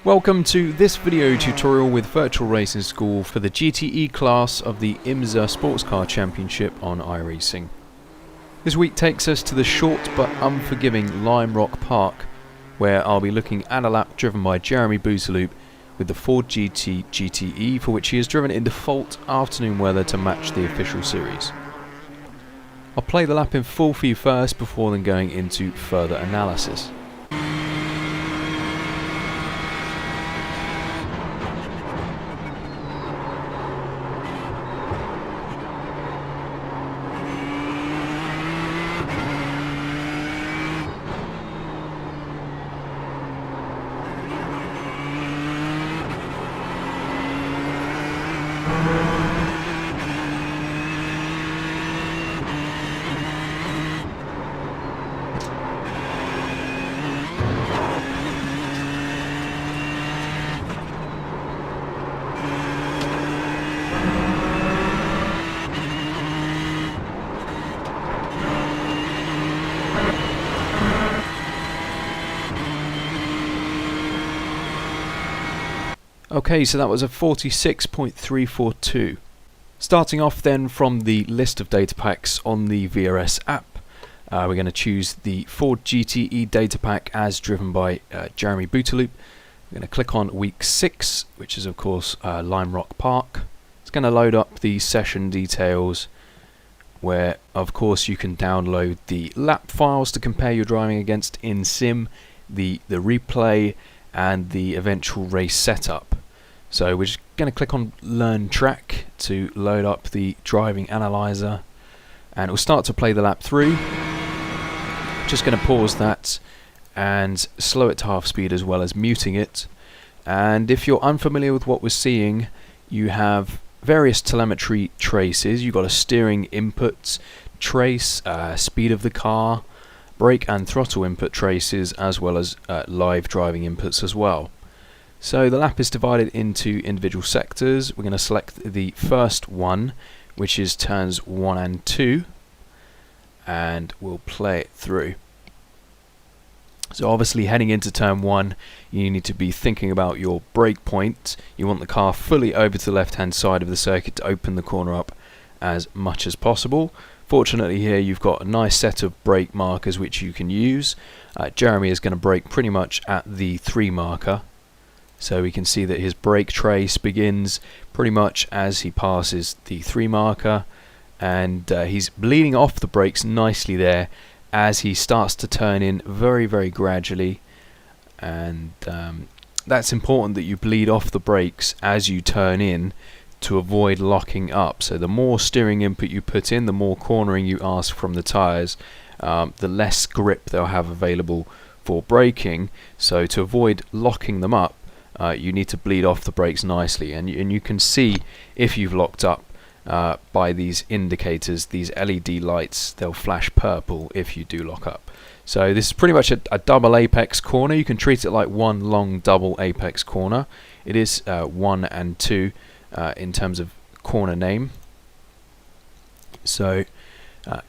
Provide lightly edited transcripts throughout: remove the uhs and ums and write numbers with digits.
Welcome to this video tutorial with Virtual Racing School for the GTE class of the IMSA Sports Car Championship on iRacing. This week takes us to the short but unforgiving Lime Rock Park, where I'll be looking at a lap driven by Jeremy Bouteloup with the Ford GTE, for which he has driven in default afternoon weather to match the official series. I'll play the lap in full for you first before then going into further analysis. Okay, so that was a 46.342. Starting off then from the list of data packs on the VRS app, we're going to choose the Ford GTE data pack as driven by Jeremy Bouteloup. We're going to click on week 6, which is of course Lime Rock Park. It's going to load up the session details, where of course you can download the lap files to compare your driving against in sim, the replay and the eventual race setup. So we're just going to click on Learn Track to load up the driving analyzer, and it will start to play the lap through. Just going to pause that and slow it to half speed as well as muting it. And if you're unfamiliar with what we're seeing, you have various telemetry traces. You've got a steering input trace, speed of the car, brake and throttle input traces, as well as live driving inputs as well. So the lap is divided into individual sectors. We're going to select the first one, which is turns 1 and 2, and we'll play it through. So obviously heading into turn 1, you need to be thinking about your brake point. You want the car fully over to the left hand side of the circuit to open the corner up as much as possible. Fortunately here you've got a nice set of brake markers which you can use. Jeremy is going to brake pretty much at the 3 marker. So we can see that his brake trace begins pretty much as he passes the 3 marker, and he's bleeding off the brakes nicely there as he starts to turn in very, very gradually. And that's important that you bleed off the brakes as you turn in to avoid locking up. So the more steering input you put in, the more cornering you ask from the tyres, the less grip they'll have available for braking. So to avoid locking them up, you need to bleed off the brakes nicely, and you can see if you've locked up by these indicators, these LED lights. They'll flash purple if you do lock up. So this is pretty much a double apex corner. You can treat it like one long double apex corner. It is 1 and 2 in terms of corner name. So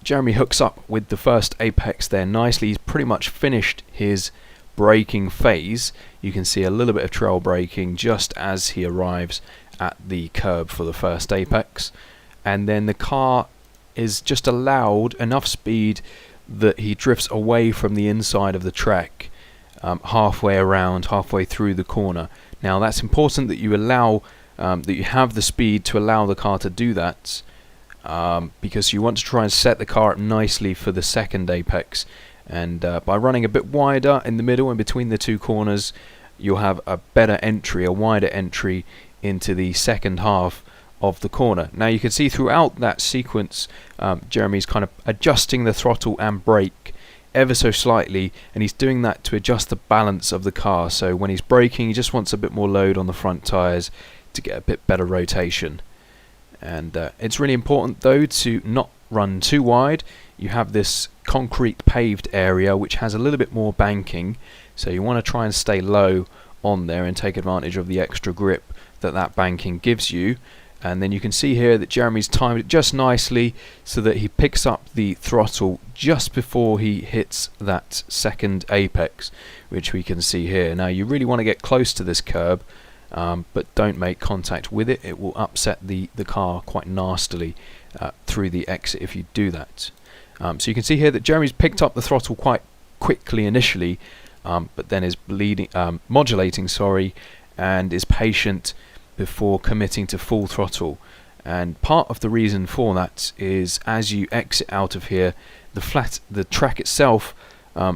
Jeremy hooks up with the first apex there nicely. He's pretty much finished his braking phase. You can see a little bit of trail braking just as he arrives at the curb for the first apex, and then the car is just allowed enough speed that he drifts away from the inside of the track halfway around, halfway through the corner. Now that's important that you allow that you have the speed to allow the car to do that, because you want to try and set the car up nicely for the second apex. And by running a bit wider in the middle and between the 2 corners, you'll have a better entry, a wider entry into the second half of the corner. Now you can see throughout that sequence, Jeremy's kind of adjusting the throttle and brake ever so slightly, and he's doing that to adjust the balance of the car. So when he's braking, he just wants a bit more load on the front tyres to get a bit better rotation. And it's really important though to not run too wide. You have this concrete paved area which has a little bit more banking, so you want to try and stay low on there and take advantage of the extra grip that banking gives you. And then you can see here that Jeremy's timed it just nicely so that he picks up the throttle just before he hits that second apex, which we can see here. Now you really want to get close to this curb, but don't make contact with it. It will upset the car quite nastily through the exit if you do that. So you can see here that Jeremy's picked up the throttle quite quickly initially, but then is modulating, and is patient before committing to full throttle. And part of the reason for that is as you exit out of here, the track itself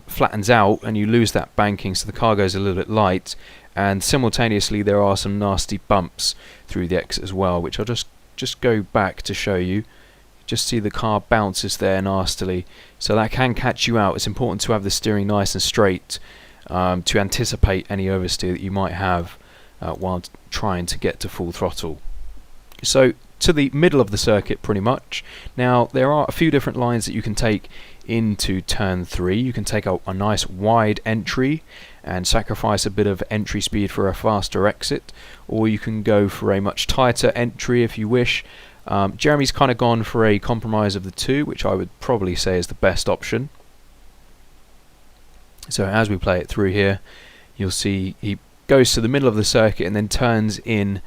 flattens out and you lose that banking, so the car goes a little bit light, and simultaneously there are some nasty bumps through the exit as well, which I'll just go back to show you. Just see the car bounces there nastily, so that can catch you out. It's important to have the steering nice and straight to anticipate any oversteer that you might have while trying to get to full throttle. So to the middle of the circuit pretty much. Now there are a few different lines that you can take into turn 3. You can take a nice wide entry and sacrifice a bit of entry speed for a faster exit, or you can go for a much tighter entry if you wish. Jeremy's kind of gone for a compromise of the two, which I would probably say is the best option. So as we play it through here, you'll see he goes to the middle of the circuit and then turns in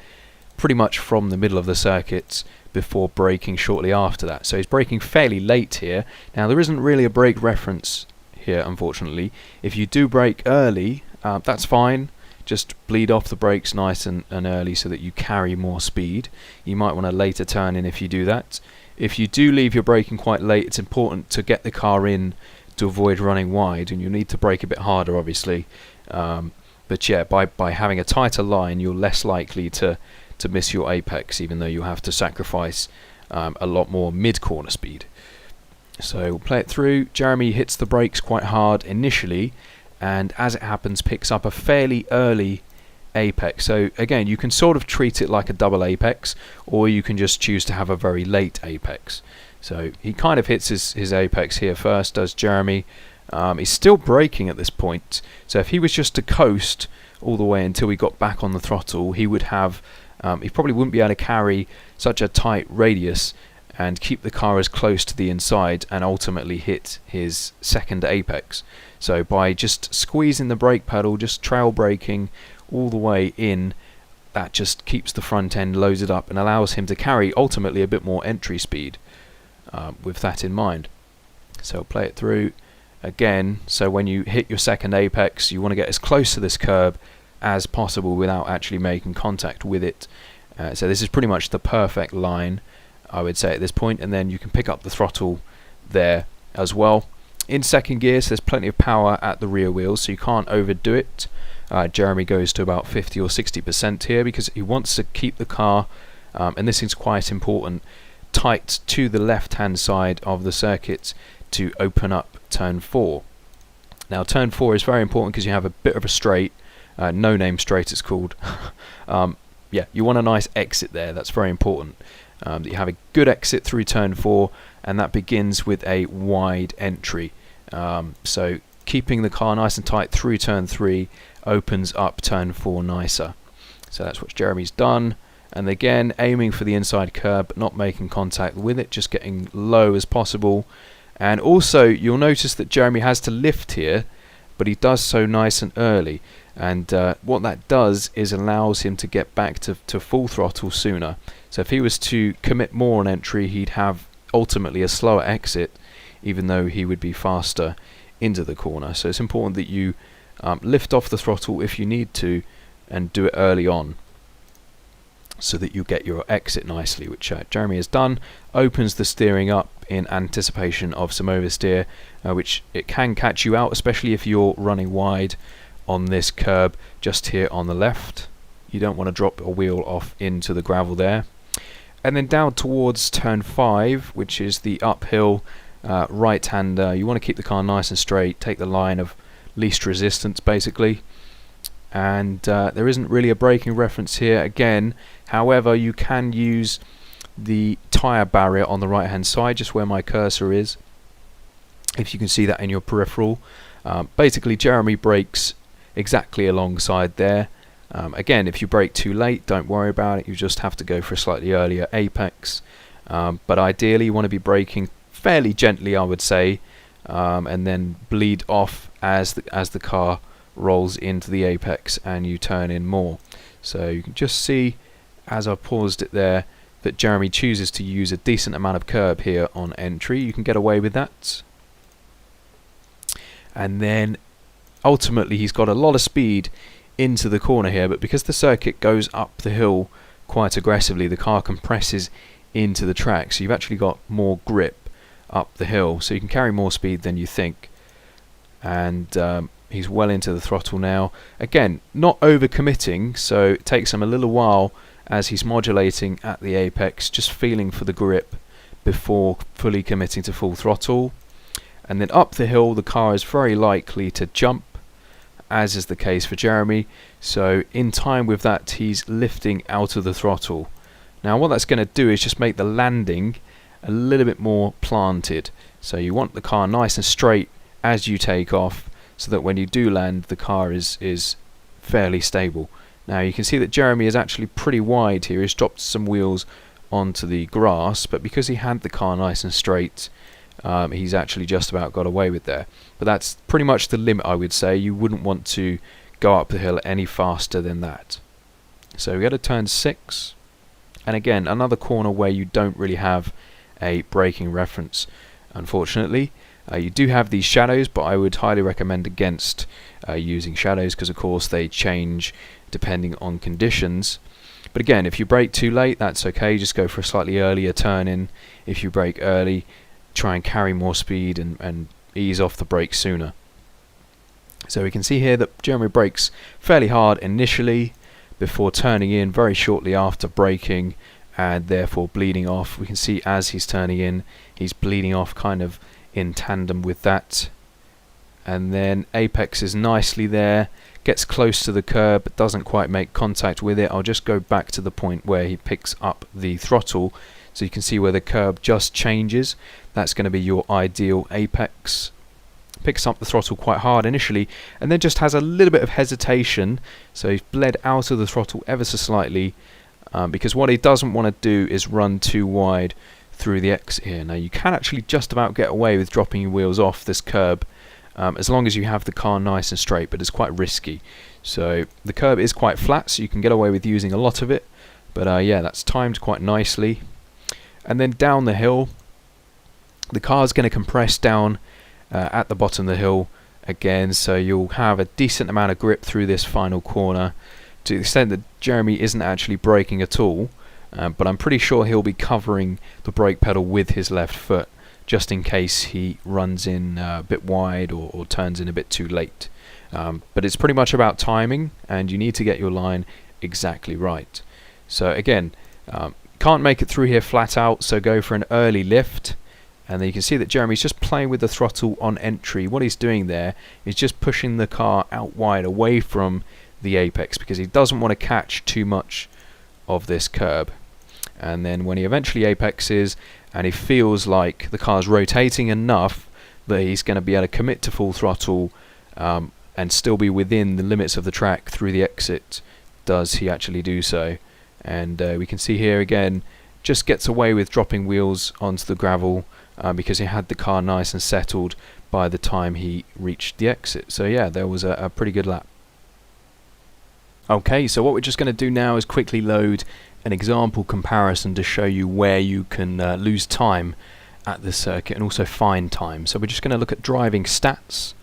pretty much from the middle of the circuit before braking shortly after that. So he's braking fairly late here. Now there isn't really a brake reference here, unfortunately. If you do brake early, that's fine. Just bleed off the brakes nice and early so that you carry more speed. You might want to later turn in if you do that. If you do leave your braking quite late, it's important to get the car in to avoid running wide, and you need to brake a bit harder obviously. But yeah, by having a tighter line, you're less likely to miss your apex, even though you have to sacrifice a lot more mid-corner speed. So we'll play it through. Jeremy hits the brakes quite hard initially, and as it happens picks up a fairly early apex. So again, you can sort of treat it like a double apex, or you can just choose to have a very late apex. So he kind of hits his apex here first, does Jeremy. He's still braking at this point, so if he was just to coast all the way until we got back on the throttle, he would have he probably wouldn't be able to carry such a tight radius and keep the car as close to the inside and ultimately hit his second apex. So by just squeezing the brake pedal, just trail braking all the way in, that just keeps the front end loaded up and allows him to carry ultimately a bit more entry speed with that in mind. So I'll play it through again. So when you hit your second apex, you want to get as close to this curb as possible without actually making contact with it. So this is pretty much the perfect line, I would say, at this point, and then you can pick up the throttle there as well. In second gear, so there's plenty of power at the rear wheels, so you can't overdo it. Jeremy goes to about 50 or 60% here because he wants to keep the car, and this is quite important, tight to the left hand side of the circuit to open up turn 4. Now turn 4 is very important because you have a bit of a straight, no name straight it's called. Yeah, you want a nice exit there, that's very important. That you have a good exit through turn 4, and that begins with a wide entry. So keeping the car nice and tight through turn 3 opens up turn 4 nicer. So that's what Jeremy's done, and again aiming for the inside curb but not making contact with it, just getting low as possible. And also you'll notice that Jeremy has to lift here, but he does so nice and early, and what that does is allows him to get back to full throttle sooner. So if he was to commit more on entry, he'd have ultimately a slower exit, even though he would be faster into the corner. So it's important that you lift off the throttle if you need to, and do it early on so that you get your exit nicely, which Jeremy has done. Opens the steering up in anticipation of some oversteer, which it can catch you out, especially if you're running wide on this curb just here on the left. You don't want to drop a wheel off into the gravel there. And then down towards turn 5, which is the uphill right-hander, you want to keep the car nice and straight, take the line of least resistance basically. And there isn't really a braking reference here again. However, you can use the tyre barrier on the right hand side, just where my cursor is, if you can see that in your peripheral. Basically Jeremy brakes exactly alongside there, Again, if you brake too late, don't worry about it, you just have to go for a slightly earlier apex, but ideally you want to be braking fairly gently, I would say, and then bleed off as the car rolls into the apex and you turn in more. So you can just see, as I've paused it there, that Jeremy chooses to use a decent amount of curb here on entry. You can get away with that. And then ultimately he's got a lot of speed into the corner here, but because the circuit goes up the hill quite aggressively, the car compresses into the track, so you've actually got more grip up the hill, so you can carry more speed than you think. And he's well into the throttle now. Again, not over committing, so it takes him a little while as he's modulating at the apex, just feeling for the grip before fully committing to full throttle. And then up the hill the car is very likely to jump, as is the case for Jeremy, so in time with that he's lifting out of the throttle. Now what that's going to do is just make the landing a little bit more planted, so you want the car nice and straight as you take off, so that when you do land the car is fairly stable. Now you can see that Jeremy is actually pretty wide here. He's dropped some wheels onto the grass, but because he had the car nice and straight, he's actually just about got away with there. But that's pretty much the limit, I would say. You wouldn't want to go up the hill any faster than that. So we go to turn 6, and again another corner where you don't really have a braking reference, unfortunately. You do have these shadows, but I would highly recommend against using shadows, because of course they change depending on conditions. But again, if you brake too late, that's okay, just go for a slightly earlier turn in. If you brake early, try and carry more speed and ease off the brake sooner. So we can see here that Jeremy brakes fairly hard initially before turning in very shortly after braking, and therefore bleeding off. We can see as he's turning in, he's bleeding off kind of in tandem with that. And then apexes nicely there, gets close to the curb but doesn't quite make contact with it. I'll just go back to the point where he picks up the throttle, so you can see where the curb just changes. That's going to be your ideal apex. Picks up the throttle quite hard initially and then just has a little bit of hesitation, so he's bled out of the throttle ever so slightly, because what he doesn't want to do is run too wide through the exit here. Now you can actually just about get away with dropping your wheels off this curb, as long as you have the car nice and straight, but it's quite risky. So the curb is quite flat, so you can get away with using a lot of it, but yeah, that's timed quite nicely. And then down the hill, the car's going to compress down at the bottom of the hill again, so you'll have a decent amount of grip through this final corner, to the extent that Jeremy isn't actually braking at all, but I'm pretty sure he'll be covering the brake pedal with his left foot, just in case he runs in a bit wide or turns in a bit too late. But it's pretty much about timing, and you need to get your line exactly right. So again, can't make it through here flat out, so go for an early lift. And then you can see that Jeremy's just playing with the throttle on entry. What he's doing there is just pushing the car out wide away from the apex, because he doesn't want to catch too much of this curb. And then when he eventually apexes and he feels like the car's rotating enough that he's going to be able to commit to full throttle and still be within the limits of the track through the exit, does he actually do so. And we can see here again, just gets away with dropping wheels onto the gravel, because he had the car nice and settled by the time he reached the exit. So yeah, there was a pretty good lap. Okay, so what we're just going to do now is quickly load an example comparison to show you where you can lose time at the circuit and also find time. So we're just going to look at driving stats,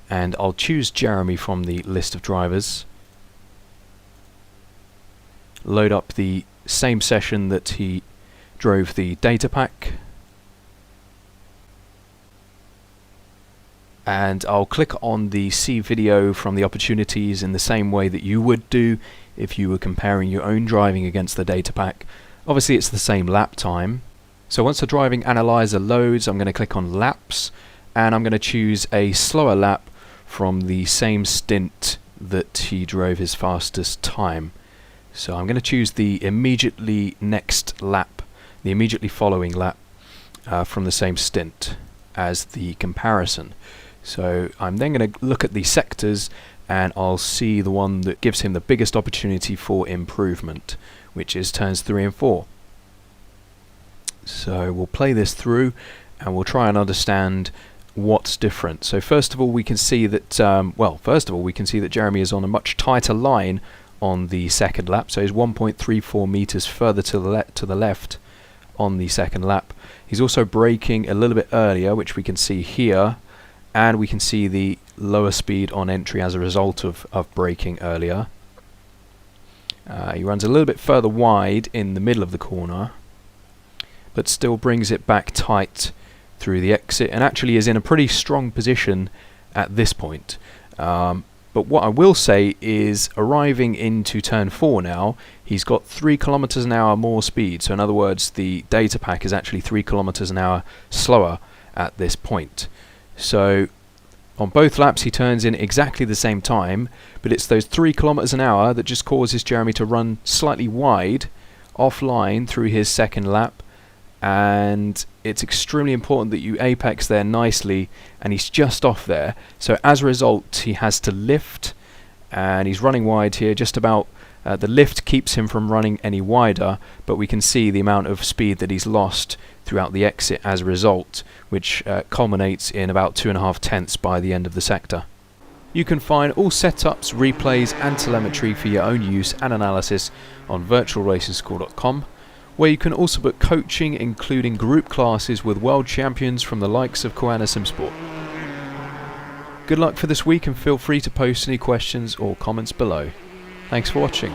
and I'll choose Jeremy from the list of drivers. Load up the same session that he drove the data pack, and I'll click on the see video from the opportunities in the same way that you would do if you were comparing your own driving against the data pack. Obviously it's the same lap time. So once the driving analyzer loads, I'm going to click on laps, and I'm going to choose a slower lap from the same stint that he drove his fastest time. So I'm going to choose the immediately next lap, the immediately following lap from the same stint as the comparison. So I'm then going to look at the sectors and I'll see the one that gives him the biggest opportunity for improvement, which is turns 3 and 4. So we'll play this through and we'll try and understand what's different. So first of all we can see that Jeremy is on a much tighter line on the second lap, so he's 1.34 meters further to the left on the second lap. He's also braking a little bit earlier, which we can see here, and we can see the lower speed on entry as a result of braking earlier. He runs a little bit further wide in the middle of the corner, but still brings it back tight through the exit, and actually is in a pretty strong position at this point. But what I will say is, arriving into turn 4 now, he's got 3 kilometers an hour more speed. So in other words, the data pack is actually 3 kilometers an hour slower at this point. So on both laps he turns in exactly the same time, but it's those 3 kilometers an hour that just causes Jeremy to run slightly wide offline through his second lap. And it's extremely important that you apex there nicely, and he's just off there, so as a result he has to lift, and he's running wide here just about. The lift keeps him from running any wider, but we can see the amount of speed that he's lost throughout the exit as a result, which culminates in about 2.5 tenths by the end of the sector. You can find all setups, replays and telemetry for your own use and analysis on virtualracingschool.com, where you can also book coaching, including group classes with world champions from the likes of Koana Simsport. Good luck for this week, and feel free to post any questions or comments below. Thanks for watching.